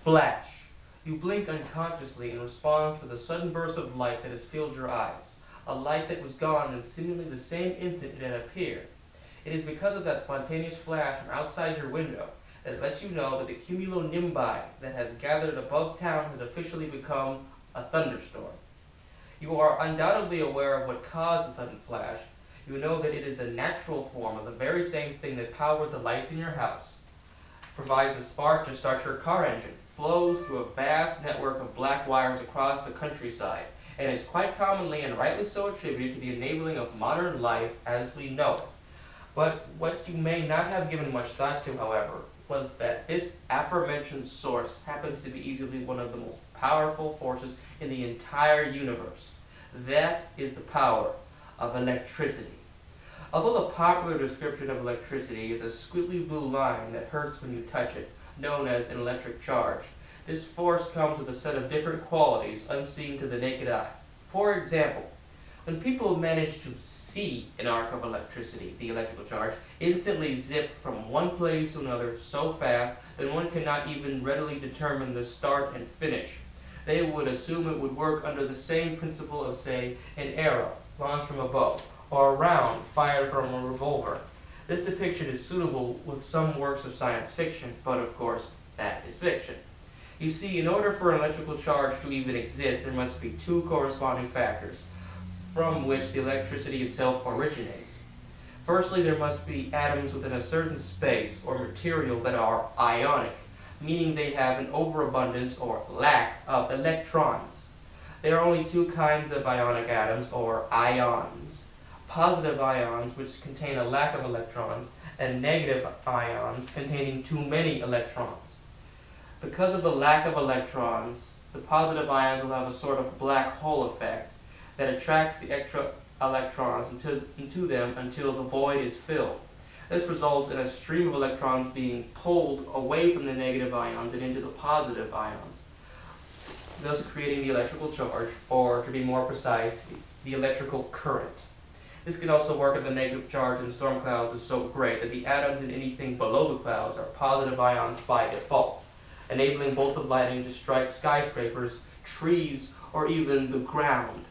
Flash. You blink unconsciously in response to the sudden burst of light that has filled your eyes, a light that was gone in seemingly the same instant it had appeared. It is because of that spontaneous flash from outside your window that it lets you know that the cumulonimbus that has gathered above town has officially become a thunderstorm. You are undoubtedly aware of what caused the sudden flash. You know that it is the natural form of the very same thing that powered the lights in your house, provides a spark to start your car engine, flows through a vast network of black wires across the countryside, and is quite commonly and rightly so attributed to the enabling of modern life as we know it. But what you may not have given much thought to, however, was that this aforementioned source happens to be easily one of the most powerful forces in the entire universe. That is the power of electricity. Although the popular description of electricity is a squiggly blue line that hurts when you touch it, known as an electric charge, this force comes with a set of different qualities unseen to the naked eye. For example, when people manage to see an arc of electricity, the electrical charge, instantly zip from one place to another so fast that one cannot even readily determine the start and finish, they would assume it would work under the same principle of, say, an arrow launched from a bow, or a round fired from a revolver. This depiction is suitable with some works of science fiction, but of course, that is fiction. You see, in order for an electrical charge to even exist, there must be two corresponding factors from which the electricity itself originates. Firstly, there must be atoms within a certain space or material that are ionic, meaning they have an overabundance or lack of electrons. There are only two kinds of ionic atoms, or ions: positive ions, which contain a lack of electrons, and negative ions containing too many electrons. Because of the lack of electrons, the positive ions will have a sort of black hole effect that attracts the extra electrons into them until the void is filled. This results in a stream of electrons being pulled away from the negative ions and into the positive ions, thus creating the electrical charge, or to be more precise, the electrical current. This can also work if the negative charge in storm clouds is so great that the atoms in anything below the clouds are positive ions by default, enabling bolts of lightning to strike skyscrapers, trees, or even the ground.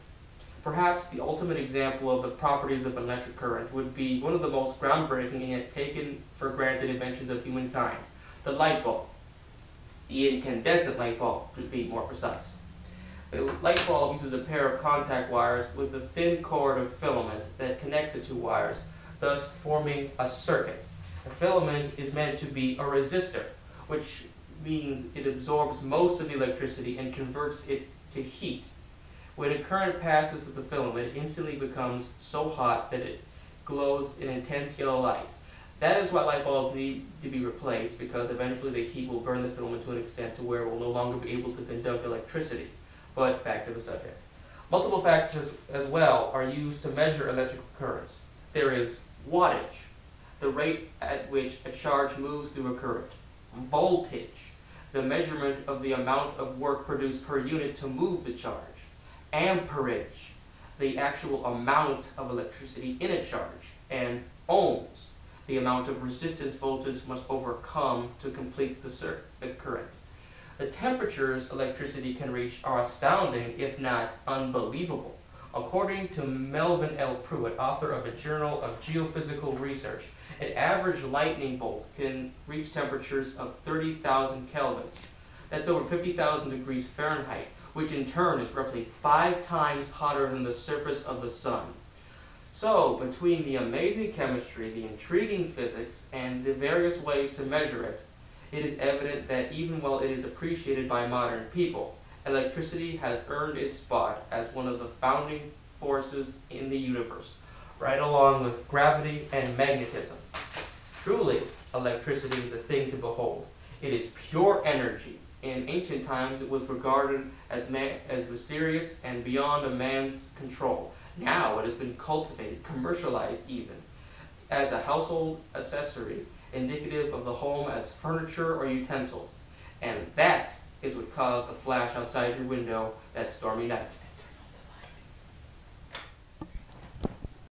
Perhaps the ultimate example of the properties of an electric current would be one of the most groundbreaking and yet taken for granted inventions of humankind, the light bulb. The incandescent light bulb, to be more precise. The light bulb uses a pair of contact wires with a thin cord of filament that connects the two wires, thus forming a circuit. The filament is meant to be a resistor, which means it absorbs most of the electricity and converts it to heat. When a current passes through the filament, it instantly becomes so hot that it glows an intense yellow light. That is why light bulbs need to be replaced, because eventually the heat will burn the filament to an extent to where it will no longer be able to conduct electricity. But back to the subject. Multiple factors as well are used to measure electrical currents. There is wattage, the rate at which a charge moves through a current; voltage, the measurement of the amount of work produced per unit to move the charge; amperage, the actual amount of electricity in a charge; and ohms, the amount of resistance voltage must overcome to complete the current. The temperatures electricity can reach are astounding, if not unbelievable. According to Melvin L. Pruitt, author of a Journal of Geophysical Research, an average lightning bolt can reach temperatures of 30,000 Kelvin. That's over 50,000 degrees Fahrenheit, which in turn is roughly 5 times hotter than the surface of the sun. So, between the amazing chemistry, the intriguing physics, and the various ways to measure it, it is evident that even while it is appreciated by modern people, electricity has earned its spot as one of the founding forces in the universe, right along with gravity and magnetism. Truly, electricity is a thing to behold. It is pure energy. In ancient times, it was regarded as mysterious and beyond a man's control. Now it has been cultivated, commercialized even, as a household accessory, indicative of the home as furniture or utensils. And that is what caused the flash outside your window that stormy night.